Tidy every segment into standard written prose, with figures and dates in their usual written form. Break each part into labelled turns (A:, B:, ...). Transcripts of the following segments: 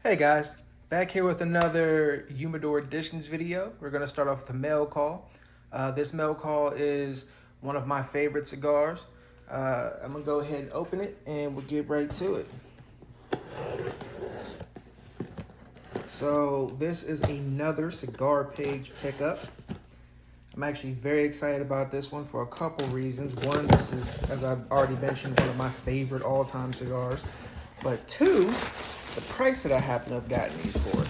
A: Hey guys, back here with another Humidor Editions video. We're going to start off with a mail call. This mail call is one of my favorite cigars. I'm going to go ahead and open it and we'll get right to it. So this is another Cigar page pickup. I'm actually very excited about this one for a couple reasons. One, this is, as I've already mentioned, one of my favorite all-time cigars. But two, the price that I happen to have gotten these for.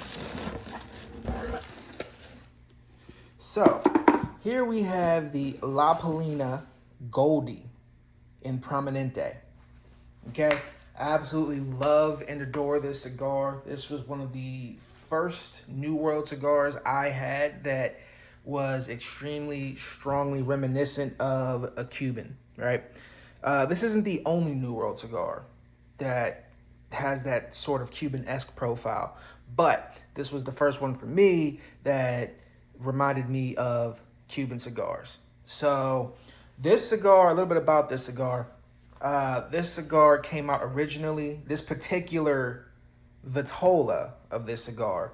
A: So, here we have the La Palina Goldie in Prominente. Okay, I absolutely love and adore this cigar. This was one of the first New World cigars I had that was extremely strongly reminiscent of a Cuban, right? This isn't the only New World cigar that has that sort of Cuban-esque profile, but this was the first one for me that reminded me of Cuban cigars. So this cigar, a little bit about this cigar. This cigar came out originally, this particular Vitola of this cigar,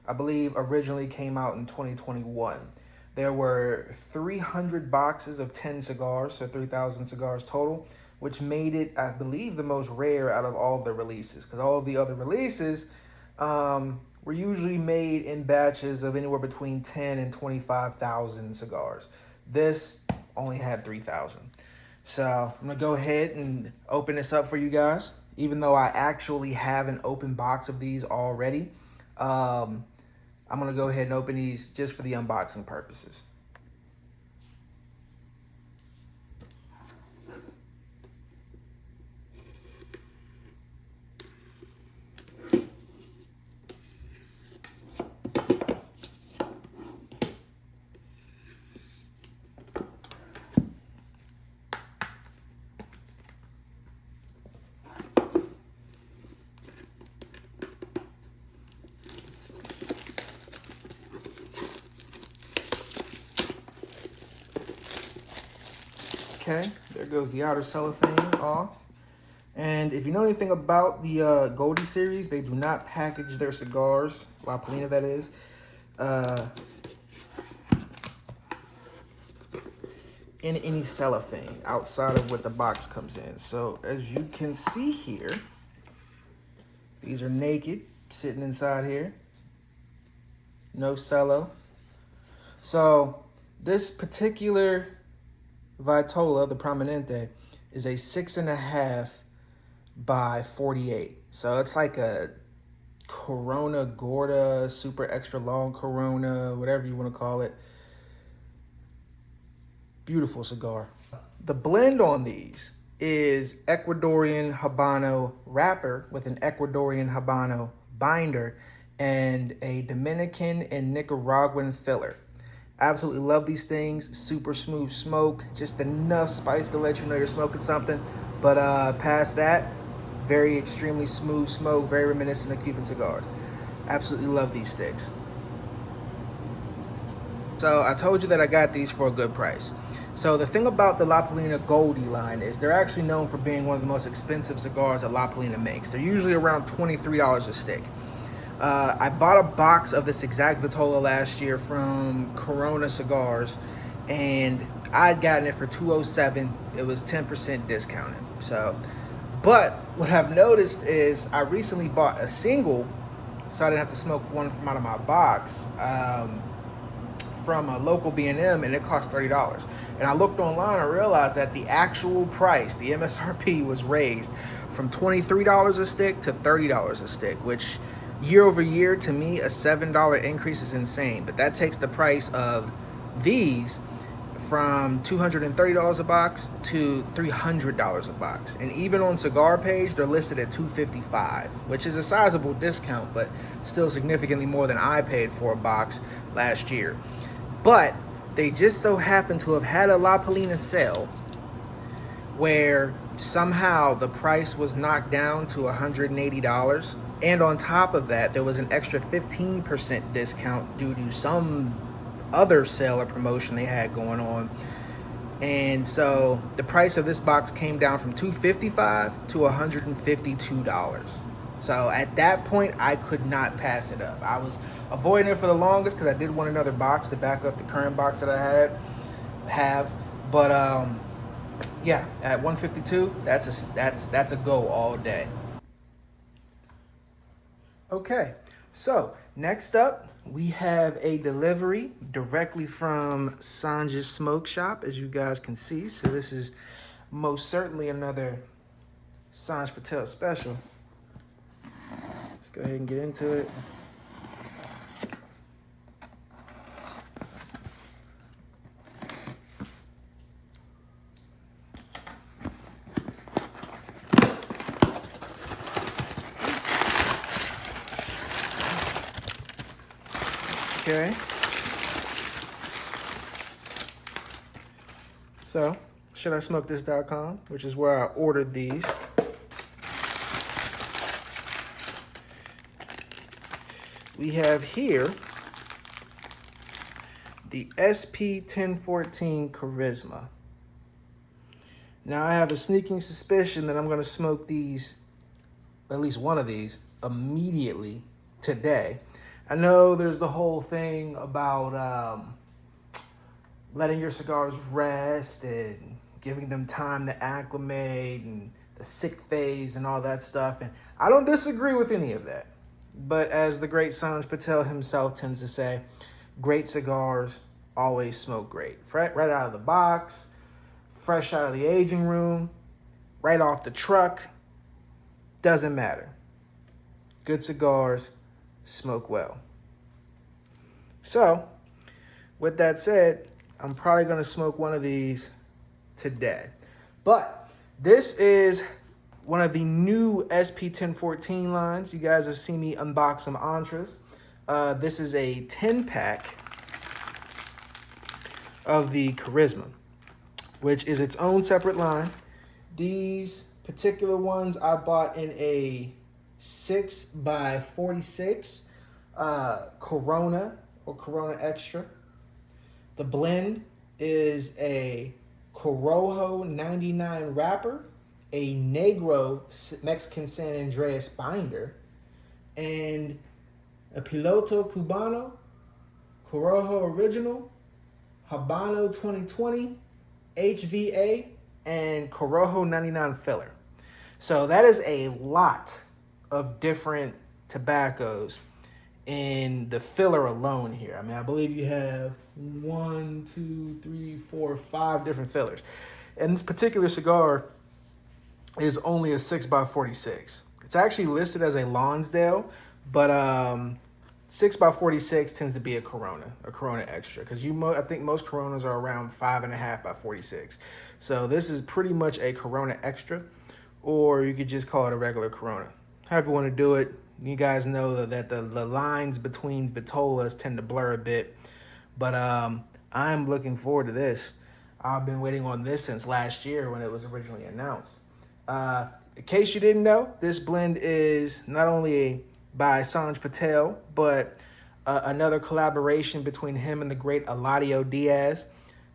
A: I believe originally came out in 2021. There were 300 boxes of 10 cigars, so 3,000 cigars total, which made it, I believe, the most rare out of all of the releases, because all of the other releases were usually made in batches of anywhere between 10 and 25,000 cigars. This only had 3,000. So I'm gonna go ahead and open this up for you guys. Even though I actually have an open box of these already, I'm gonna go ahead and open these just for the unboxing purposes. Okay, there goes the outer cellophane off. And if you know anything about the Goldie series, they do not package their cigars, La Palina that is, in any cellophane outside of what the box comes in. So as you can see here, these are naked, sitting inside here. No cello. So this particular Vitola, the Prominente, is a 6.5 by 48. So it's like a Corona Gorda, super extra long Corona, whatever you want to call it. Beautiful cigar. The blend on these is Ecuadorian Habano wrapper with an Ecuadorian Habano binder and a Dominican and Nicaraguan filler. Absolutely love these things. Super smooth smoke, just enough spice to let you know you're smoking something. But past that, very extremely smooth smoke, very reminiscent of Cuban cigars. Absolutely love these sticks. So I told you that I got these for a good price. So the thing about the La Palina Goldie line is they're actually known for being one of the most expensive cigars that La Palina makes. They're usually around $23 a stick. I bought a box of this exact Vitola last year from Corona Cigars, and I'd gotten it for $207. It was 10% discounted. So, but what I've noticed is I recently bought a single, so I didn't have to smoke one from out of my box, from a local B&M, and it cost $30. And I looked online and realized that the actual price, the MSRP, was raised from $23 a stick to $30 a stick, which year over year, to me, a $7 increase is insane. But that takes the price of these from $230 a box to $300 a box. And even on Cigar page, they're listed at $255, which is a sizable discount, but still significantly more than I paid for a box last year. But they just so happen to have had a La Palina sale where somehow the price was knocked down to $180. And on top of that, there was an extra 15% discount due to some other sale or promotion they had going on. And so the price of this box came down from $255 to $152. So at that point, I could not pass it up. I was avoiding it for the longest because I did want another box to back up the current box that I have. But yeah, at 152, that's a go all day. Okay, so next up we have a delivery directly from Sanjay's Smoke Shop, as you guys can see. So this is most certainly another Sanj Patel special. Let's go ahead and get into it. Okay. So, shouldismokethis.com, which is where I ordered these. We have here the SP1014 Charisma. Now I have a sneaking suspicion that I'm going to smoke these, at least one of these, immediately today. I know there's the whole thing about letting your cigars rest and giving them time to acclimate and the sick phase and all that stuff. And I don't disagree with any of that. But as the great Sanj Patel himself tends to say, great cigars always smoke great. Right out of the box, fresh out of the aging room, right off the truck, doesn't matter. Good cigars smoke well. So, with that said, I'm probably going to smoke one of these today. But this is one of the new SP1014 lines. You guys have seen me unbox some Entras. This is a 10-pack of the Charisma, which is its own separate line. These particular ones I bought in a 6x46 Corona or Corona Extra. The blend is a Corojo 99 wrapper, a Negro Mexican San Andreas binder, and a Piloto Cubano, Corojo Original, Habano 2020, HVA, and Corojo 99 filler. So that is a lot of different tobaccos in the filler alone here. I mean, I believe you have 1, 2, 3, 4, 5 different fillers. And this particular cigar is only a 6x46. It's actually listed as a Lonsdale, but 6x46 tends to be a Corona Extra, because I think most Coronas are around 5.5 by 46. So this is pretty much a Corona Extra, or you could just call it a regular Corona. However you want to do it. You guys know that the lines between vitolas tend to blur a bit, but I'm looking forward to this. I've been waiting on this since last year when it was originally announced. In case you didn't know, this blend is not only by Sanj Patel, but another collaboration between him and the great Eladio Diaz.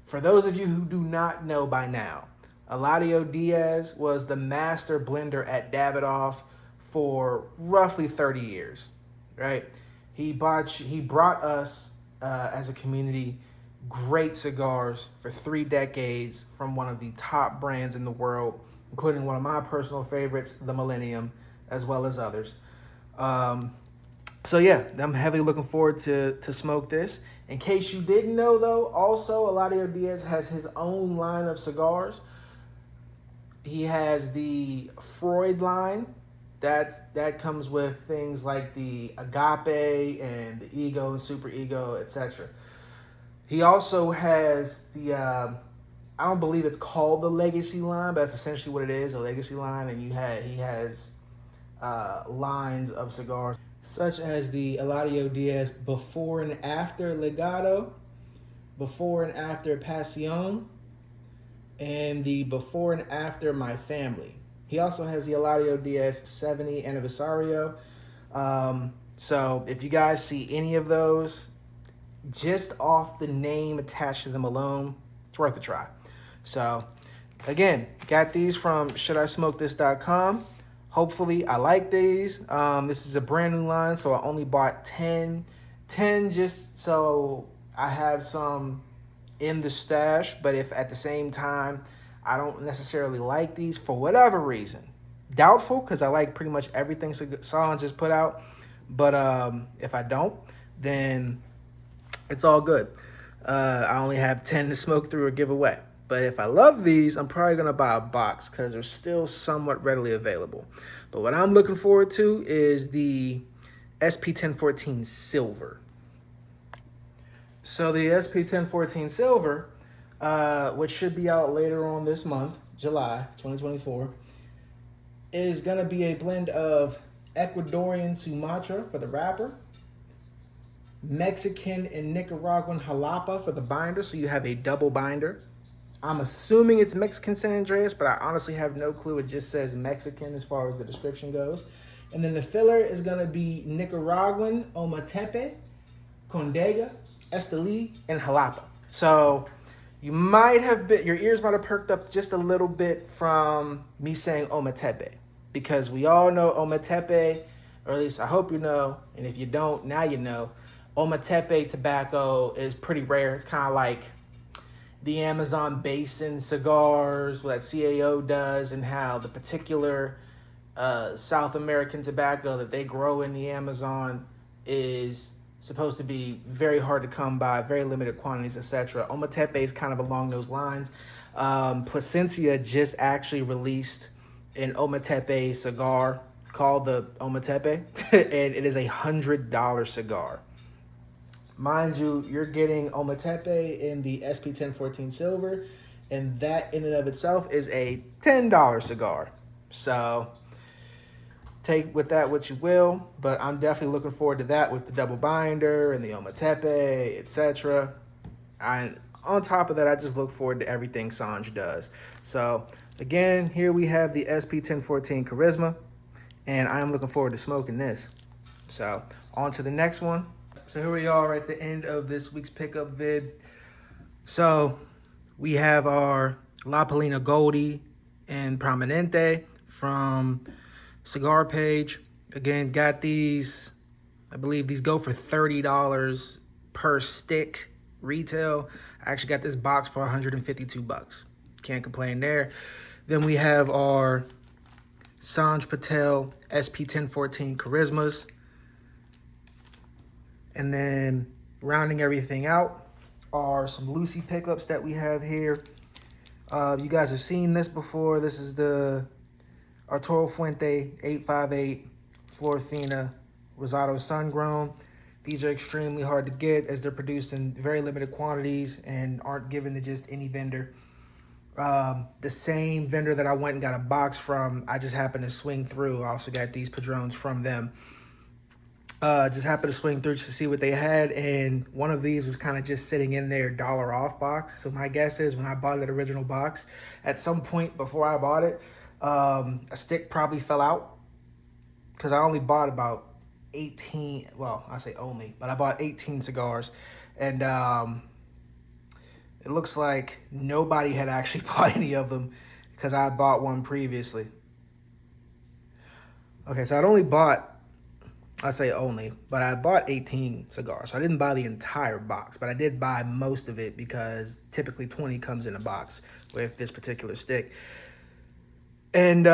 A: For those of you who do not know by now, Eladio Diaz was the master blender at Davidoff for roughly 30 years, right? He brought us as a community great cigars for 3 decades from one of the top brands in the world, including one of my personal favorites, the Millennium, as well as others. So yeah, I'm heavily looking forward to smoke this. In case you didn't know though, also Eladio Diaz has his own line of cigars. He has the Freud line. That comes with things like the Agape and the Ego and Super Ego, etc. He also has the, I don't believe it's called the Legacy line, but that's essentially what it is, a Legacy line. And he has lines of cigars, such as the Eladio Diaz Before and After Legado, Before and After Pasión, and the Before and After My Family. He also has the Eladio Diaz 70 Aniversario. So if you guys see any of those, just off the name attached to them alone, it's worth a try. So again, got these from shouldismokethis.com. Hopefully, I like these. This is a brand new line, so I only bought 10. 10 just so I have some in the stash, but if at the same time I don't necessarily like these for whatever reason, doubtful because I like pretty much everything Solon just put out, but if I don't, then it's all good. I only have 10 to smoke through or give away. But if I love these, I'm probably going to buy a box because they're still somewhat readily available. But what I'm looking forward to is the SP1014 Silver. So the SP1014 Silver, which should be out later on this month, July 2024, is going to be a blend of Ecuadorian Sumatra for the wrapper, Mexican and Nicaraguan Jalapa for the binder, so you have a double binder. I'm assuming it's Mexican San Andreas, but I honestly have no clue. It just says Mexican as far as the description goes. And then the filler is going to be Nicaraguan, Ometepe, Condega, Esteli, and Jalapa. So you might have been, your ears might have perked up just a little bit from me saying Ometepe, because we all know Ometepe, or at least I hope you know, and if you don't, now you know, Ometepe tobacco is pretty rare. It's kind of like the Amazon basin cigars, what CAO does, and how the particular South American tobacco that they grow in the Amazon is supposed to be very hard to come by, very limited quantities, etc. Ometepe is kind of along those lines. Placencia just actually released an Ometepe cigar called the Ometepe, and it is $100 cigar. Mind you, you're getting Ometepe in the SP1014 Silver, and that in and of itself is a $10 cigar. So take with that what you will, but I'm definitely looking forward to that with the double binder and the Ometepe, etc. And on top of that, I just look forward to everything Sanj does. So again, here we have the SP1014 Charisma, and I'm looking forward to smoking this. So on to the next one. So here we are at the end of this week's pickup vid. So we have our La Palina Goldie and Prominente from Cigar Page. Again, got these, I believe these go for $30 per stick retail. I actually got this box for 152 bucks. Can't complain there. Then we have our Sanj Patel SP1014 Charismas. And then rounding everything out are some Lucy pickups that we have here. You guys have seen this before. This is the Arturo Fuente 858 Florfina Rosado Sungrown. These are extremely hard to get as they're produced in very limited quantities and aren't given to just any vendor. The same vendor that I went and got a box from, I just happened to swing through. I also got these Padrones from them. Just happened to swing through just to see what they had, and one of these was kind of just sitting in their $1 off box. So my guess is when I bought that original box, at some point before I bought it, a stick probably fell out, because I only bought about 18, well, I say only, but I bought 18 cigars, and it looks like nobody had actually bought any of them because I bought one previously. Okay, so I'd only bought, I say only, but I bought 18 cigars. So I didn't buy the entire box, but I did buy most of it because typically 20 comes in a box with this particular stick. And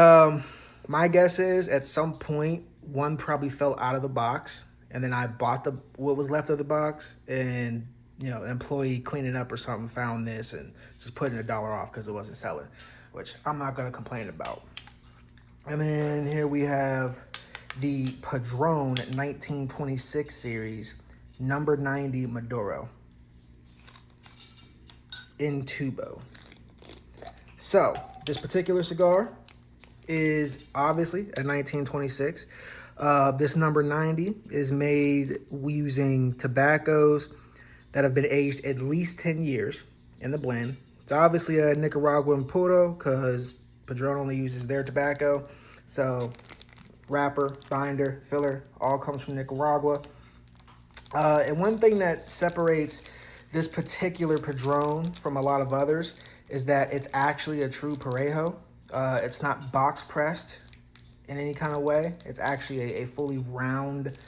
A: my guess is at some point, one probably fell out of the box, and then I bought what was left of the box, and you know, an employee cleaning up or something found this and just putting $1 off because it wasn't selling, which I'm not going to complain about. And then here we have the Padron 1926 series, number 90 Maduro in tubo. So this particular cigar is obviously a 1926. This number 90 is made using tobaccos that have been aged at least 10 years in the blend. It's obviously a Nicaraguan puro because Padron only uses their tobacco. So wrapper, binder, filler, all comes from Nicaragua. And one thing that separates this particular Padron from a lot of others is that it's actually a true Parejo. It's not box pressed in any kind of way. It's actually a fully round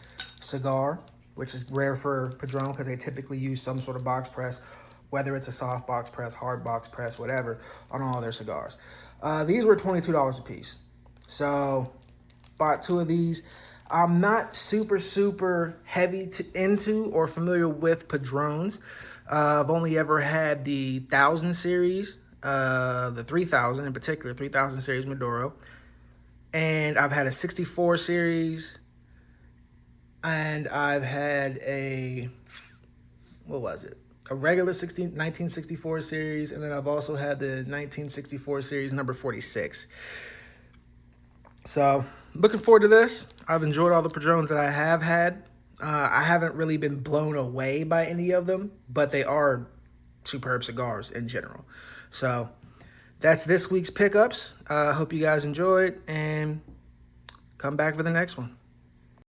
A: cigar, which is rare for Padron because they typically use some sort of box press, whether it's a soft box press, hard box press, whatever, on all their cigars. These were $22 a piece. So bought 2 of these. I'm not super heavy into or familiar with Padrones. I've only ever had the 1000 series, the 3000 in particular, 3000 series Maduro. And I've had a 64 series. And I've had a, what was it? A regular 1964 series. And then I've also had the 1964 series number 46. So looking forward to this. I've enjoyed all the Padrones that I have had. I haven't really been blown away by any of them, but they are superb cigars in general. So that's this week's pickups. Hope you guys enjoyed, and come back for the next one.